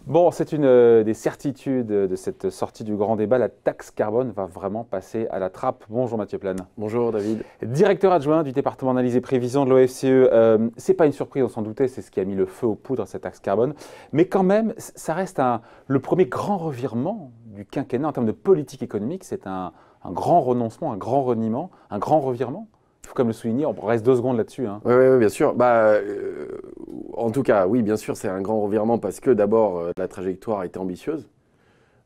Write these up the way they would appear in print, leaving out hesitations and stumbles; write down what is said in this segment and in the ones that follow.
Bon, c'est une des certitudes de cette sortie du grand débat. La taxe carbone va vraiment passer à la trappe. Bonjour Mathieu Plane. Bonjour David. Directeur adjoint du département analyse et prévision de l'OFCE. Ce n'est pas une surprise, on s'en doutait, c'est ce qui a mis le feu aux poudres, cette taxe carbone. Mais quand même, ça reste le premier grand revirement du quinquennat en termes de politique économique. C'est un grand renoncement, un grand reniement, un grand revirement. Il faut quand même le souligner, on reste 2 secondes là-dessus. Hein. Oui, bien sûr. En tout cas, oui, bien sûr, c'est un grand revirement parce que d'abord, la trajectoire était ambitieuse.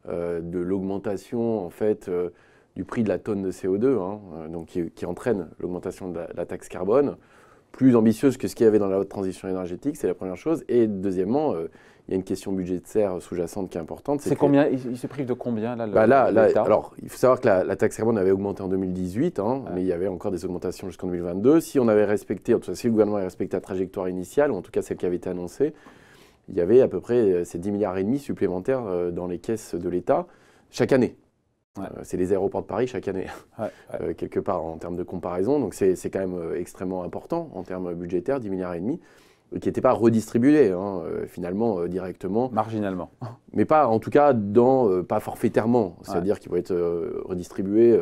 De l'augmentation, en fait, du prix de la tonne de CO2, donc qui entraîne l'augmentation de la taxe carbone, plus ambitieuse que ce qu'il y avait dans la haute transition énergétique, c'est la première chose. Et deuxièmement, il y a une question budgétaire sous-jacente qui est importante. C'est combien? Il se prive de combien là, alors, il faut savoir que la taxe carbone avait augmenté en 2018, mais il y avait encore des augmentations jusqu'en 2022. Si on avait respecté, en tout cas, si le gouvernement avait respecté la trajectoire initiale, ou en tout cas celle qui avait été annoncée, il y avait à peu près ces 10,5 milliards supplémentaires dans les caisses de l'État chaque année. C'est les aéroports de Paris chaque année, quelque part en termes de comparaison. Donc c'est quand même extrêmement important en termes budgétaires, 10,5 milliards, qui n'étaient pas redistribués finalement directement. Marginalement. Mais pas, en tout cas, pas forfaitairement. C'est-à-dire qu'ils vont être redistribués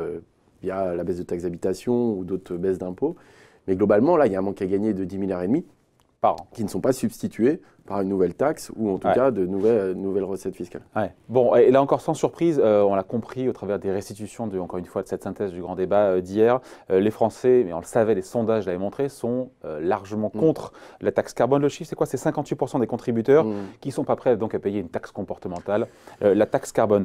via la baisse de taxes d'habitation ou d'autres baisses d'impôts. Mais globalement, là, il y a un manque à gagner de 10,5 milliards par an qui ne sont pas substitués par une nouvelle taxe ou en tout cas de nouvelles recettes fiscales. Bon, et là encore sans surprise, on l'a compris au travers des restitutions, encore une fois, de cette synthèse du grand débat d'hier, les Français, mais on le savait, les sondages l'avaient montré, sont largement contre la taxe carbone. Le chiffre, c'est quoi? C'est 58% des contributeurs qui ne sont pas prêts donc à payer une taxe comportementale, la taxe carbone.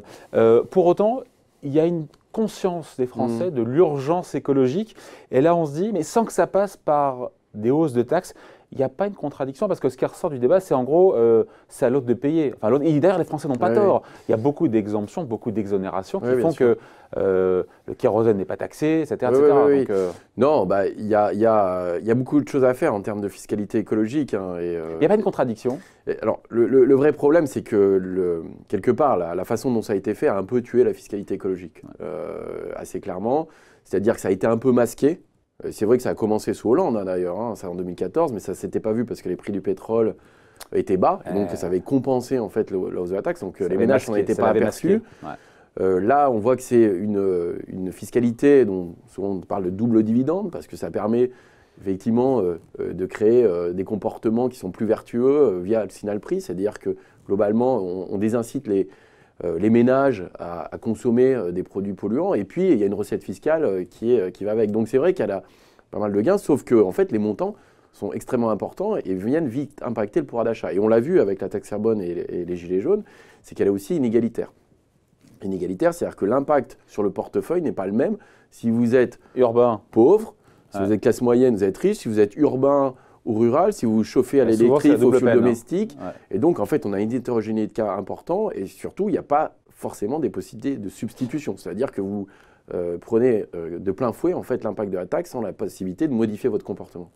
Pour autant, il y a une conscience des Français de l'urgence écologique. Et là, on se dit, mais sans que ça passe par des hausses de taxes, il n'y a pas une contradiction parce que ce qui ressort du débat, c'est en gros, c'est à l'autre de payer. Enfin, et d'ailleurs, les Français n'ont pas tort. Il y a beaucoup d'exemptions, beaucoup d'exonérations qui font que le kérosène n'est pas taxé, etc. Donc, non, il y a beaucoup de choses à faire en termes de fiscalité écologique. Il n'y a pas une contradiction. Alors, le vrai problème, c'est que quelque part, la façon dont ça a été fait a un peu tué la fiscalité écologique, assez clairement. C'est-à-dire que ça a été un peu masqué. C'est vrai que ça a commencé sous Hollande d'ailleurs, ça en 2014, mais ça ne s'était pas vu parce que les prix du pétrole étaient bas, et donc ça avait compensé en fait la hausse de la taxe, donc les ménages n'en étaient pas aperçus. Là, on voit que c'est une fiscalité dont souvent on parle de double dividende, parce que ça permet effectivement de créer des comportements qui sont plus vertueux via le signal prix, c'est-à-dire que globalement, on désincite les ménages à consommer des produits polluants, et puis il y a une recette fiscale qui va avec. Donc c'est vrai qu'elle a pas mal de gains, sauf que en fait, les montants sont extrêmement importants et viennent vite impacter le pouvoir d'achat. Et on l'a vu avec la taxe carbone et les gilets jaunes, c'est qu'elle est aussi inégalitaire. Inégalitaire, c'est-à-dire que l'impact sur le portefeuille n'est pas le même si vous êtes urbain, pauvre, si vous êtes classe moyenne, vous êtes riche, si vous êtes urbain ou rural, si vous vous chauffez à l'électrique, au fioul domestique. Et donc, en fait, on a une hétérogénéité de cas important et surtout, il n'y a pas forcément des possibilités de substitution. C'est-à-dire que vous prenez de plein fouet en fait, l'impact de la taxe sans la possibilité de modifier votre comportement.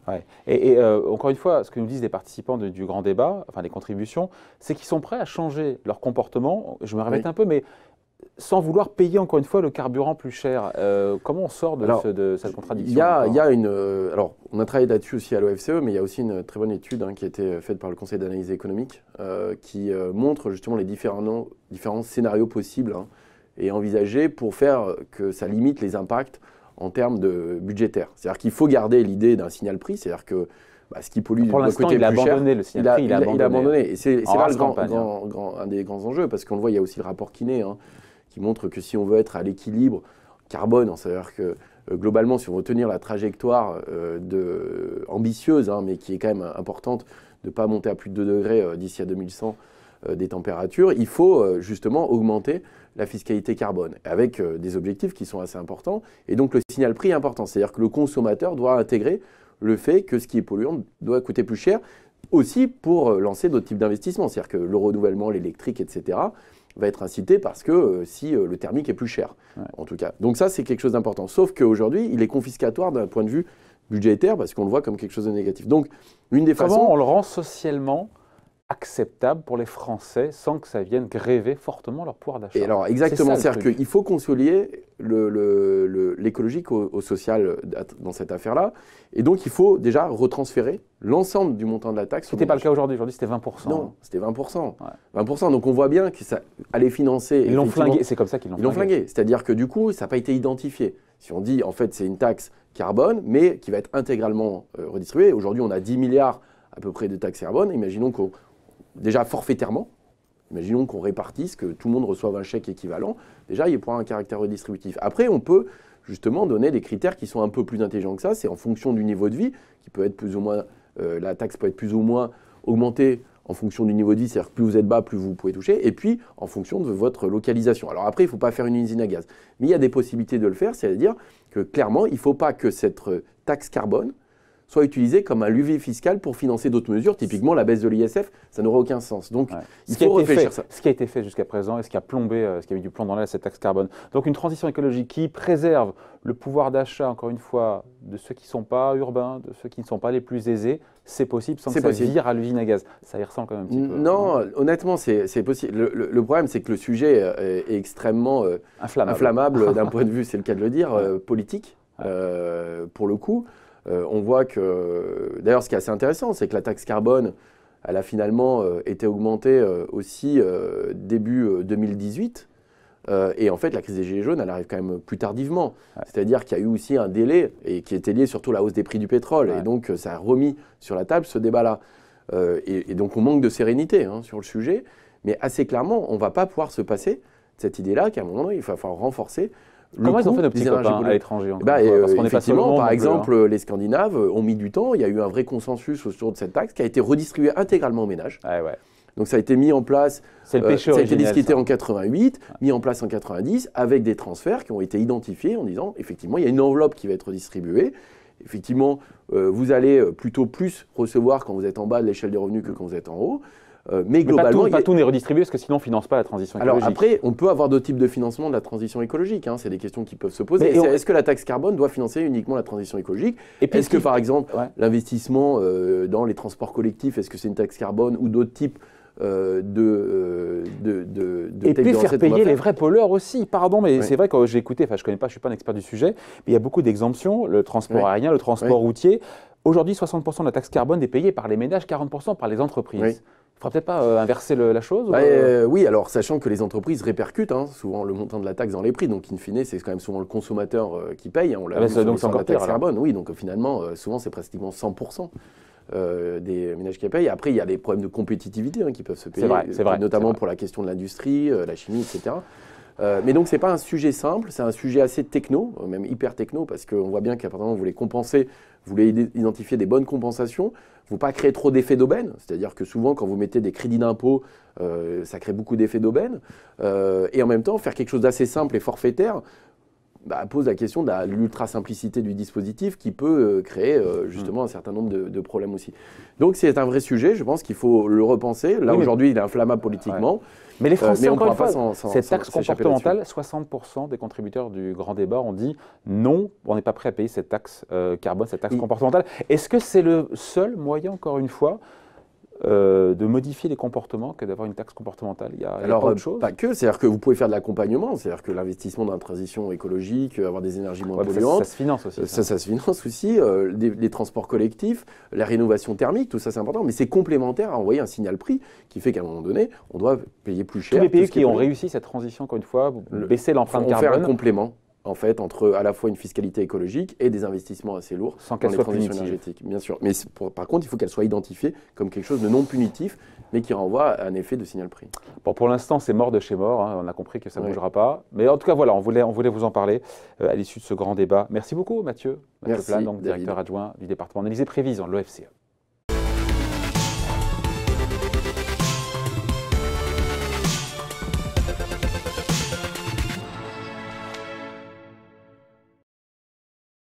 Et encore une fois, ce que nous disent les participants du grand débat, enfin les contributions, c'est qu'ils sont prêts à changer leur comportement. Je me répète un peu, mais sans vouloir payer encore une fois le carburant plus cher. Comment on sort de cette contradiction? Alors, on a travaillé là-dessus aussi à l'OFCE, mais il y a aussi une très bonne étude qui a été faite par le Conseil d'analyse économique qui montre justement les différents scénarios possibles et envisagés pour faire que ça limite les impacts en termes de budgétaires. C'est-à-dire qu'il faut garder l'idée d'un signal prix, c'est-à-dire que ce qui pollue pour l'instant, il a abandonné le signal prix. Il a abandonné. Et c'est là un des grands enjeux, parce qu'on le voit, il y a aussi le rapport Kiné qui montre que si on veut être à l'équilibre carbone, c'est-à-dire que globalement, si on veut tenir la trajectoire ambitieuse, mais qui est quand même importante, de ne pas monter à plus de 2 degrés d'ici à 2100 des températures, il faut justement augmenter la fiscalité carbone, avec des objectifs qui sont assez importants. Et donc le signal prix est important, c'est-à-dire que le consommateur doit intégrer le fait que ce qui est polluant doit coûter plus cher, aussi pour lancer d'autres types d'investissements, c'est-à-dire que le renouvellement, l'électrique, etc., va être incité parce que si le thermique est plus cher, en tout cas. Donc ça, c'est quelque chose d'important. Sauf qu'aujourd'hui, il est confiscatoire d'un point de vue budgétaire parce qu'on le voit comme quelque chose de négatif. Donc, une des façons... Comment on le rend socialement acceptable pour les Français sans que ça vienne gréver fortement leur pouvoir d'achat. Et alors exactement, c'est-à-dire qu'il faut concilier l'écologique au social dans cette affaire-là. Et donc il faut déjà retransférer l'ensemble du montant de la taxe. Ce n'était pas le cas aujourd'hui. Aujourd'hui, c'était 20%. Non, c'était 20%. Ouais. 20%. Donc on voit bien que ça allait financer. Ils l'ont flingué. C'est comme ça qu'ils l'ont flingué. Ils l'ont flingué. C'est-à-dire que du coup, ça n'a pas été identifié. Si on dit en fait c'est une taxe carbone, mais qui va être intégralement redistribuée. Aujourd'hui, on a 10 milliards à peu près de taxes carbone. Imaginons qu'on déjà forfaitairement, imaginons qu'on répartisse, que tout le monde reçoive un chèque équivalent, déjà il pourra un caractère redistributif. Après, on peut justement donner des critères qui sont un peu plus intelligents que ça, c'est en fonction du niveau de vie, qui peut être plus ou moins, la taxe peut être plus ou moins augmentée en fonction du niveau de vie, c'est-à-dire que plus vous êtes bas, plus vous pouvez toucher, et puis en fonction de votre localisation. Alors après, il ne faut pas faire une usine à gaz, mais il y a des possibilités de le faire, c'est-à-dire que clairement, il ne faut pas que cette taxe carbone soit utilisé comme un levier fiscal pour financer d'autres mesures. Typiquement, la baisse de l'ISF, ça n'aurait aucun sens. Donc, il faut réfléchir ça. Ce qui a été fait jusqu'à présent et ce qui a plombé, ce qui a mis du plomb dans l'aile, cette taxe carbone. Donc, une transition écologique qui préserve le pouvoir d'achat, encore une fois, de ceux qui ne sont pas urbains, de ceux qui ne sont pas les plus aisés, c'est possible sans que ça vire à l'usine à gaz. Ça y ressemble quand même un petit peu. Non, honnêtement, c'est possible. Le problème, c'est que le sujet est extrêmement inflammable d'un point de vue, c'est le cas de le dire, politique, pour le coup. On voit que, d'ailleurs, ce qui est assez intéressant, c'est que la taxe carbone, elle a finalement été augmentée aussi début 2018. Et en fait, la crise des Gilets jaunes, elle arrive quand même plus tardivement. C'est-à-dire qu'il y a eu aussi un délai, et qui était lié surtout à la hausse des prix du pétrole. Et donc, ça a remis sur la table ce débat-là. Et donc, on manque de sérénité sur le sujet. Mais assez clairement, on ne va pas pouvoir se passer de cette idée-là qu'à un moment donné, il va falloir renforcer. Comment ils ont fait nos petits copains à l'étranger? Effectivement, par exemple, les Scandinaves ont mis du temps. Il y a eu un vrai consensus autour de cette taxe qui a été redistribuée intégralement aux ménages. Donc ça a été mis en place, ça a été discuté en 88, mis en place en 90, avec des transferts qui ont été identifiés en disant, effectivement, il y a une enveloppe qui va être redistribuée. Effectivement, vous allez plutôt plus recevoir quand vous êtes en bas de l'échelle des revenus que quand vous êtes en haut. Mais globalement, pas tout n'est redistribué parce que sinon on ne finance pas la transition écologique. Alors après, on peut avoir d'autres types de financement de la transition écologique. C'est des questions qui peuvent se poser. Est-ce que la taxe carbone doit financer uniquement la transition écologique? Est-ce que par exemple, l'investissement dans les transports collectifs, est-ce que c'est une taxe carbone ou d'autres types et puis faire payer les vrais pollueurs aussi, pardon, mais c'est vrai que j'ai écouté, enfin je connais pas, je suis pas un expert du sujet, mais il y a beaucoup d'exemptions, le transport aérien, le transport routier. Aujourd'hui, 60% de la taxe carbone est payée par les ménages, 40% par les entreprises. Il ne faudra peut-être pas inverser la chose Oui, alors sachant que les entreprises répercutent souvent le montant de la taxe dans les prix, donc in fine, c'est quand même souvent le consommateur qui paye. On l'a vu sur la taxe carbone, oui, donc finalement, souvent c'est pratiquement 100%. Des ménages qui payent. Après, il y a des problèmes de compétitivité qui peuvent se payer, notamment pour la question de l'industrie, la chimie, etc. Mais donc, ce n'est pas un sujet simple, c'est un sujet assez techno, même hyper techno, parce qu'on voit bien qu'à partir du moment où vous voulez compenser, vous voulez identifier des bonnes compensations, il ne faut pas créer trop d'effets d'aubaine, c'est-à-dire que souvent, quand vous mettez des crédits d'impôt, ça crée beaucoup d'effets d'aubaine, et en même temps, faire quelque chose d'assez simple et forfaitaire, pose la question de l'ultra-simplicité du dispositif qui peut créer justement un certain nombre de problèmes aussi. Donc c'est un vrai sujet, je pense qu'il faut le repenser. Là aujourd'hui, il est inflammable politiquement. Mais les Français, encore une fois, cette taxe comportementale, 60% des contributeurs du grand débat ont dit non, on n'est pas prêt à payer cette taxe carbone, cette taxe comportementale. Est-ce que c'est le seul moyen, encore une fois, de modifier les comportements que d'avoir une taxe comportementale? Il y a pas autre chose? Pas que, c'est-à-dire que vous pouvez faire de l'accompagnement, c'est-à-dire que l'investissement dans la transition écologique, avoir des énergies moins polluantes. Ça se finance aussi. Ça se finance aussi, les transports collectifs, la rénovation thermique, tout ça c'est important, mais c'est complémentaire à envoyer un signal prix qui fait qu'à un moment donné, on doit payer plus cher. Tous les pays qui ont réussi cette transition, encore une fois, baisser l'empreinte carbone. On fait un complément. En fait, entre à la fois une fiscalité écologique et des investissements assez lourds sans qu'elle soit punitive. Énergétiques, bien sûr. Mais par contre, il faut qu'elle soit identifiée comme quelque chose de non punitif, mais qui renvoie à un effet de signal prix. Bon, pour l'instant, c'est mort de chez mort. On a compris que ça ne bougera pas. Mais en tout cas, voilà, on voulait vous en parler à l'issue de ce grand débat. Merci beaucoup, Mathieu. Mathieu Plane, donc directeur adjoint du département d'Élysée Prévision de l'OFCE.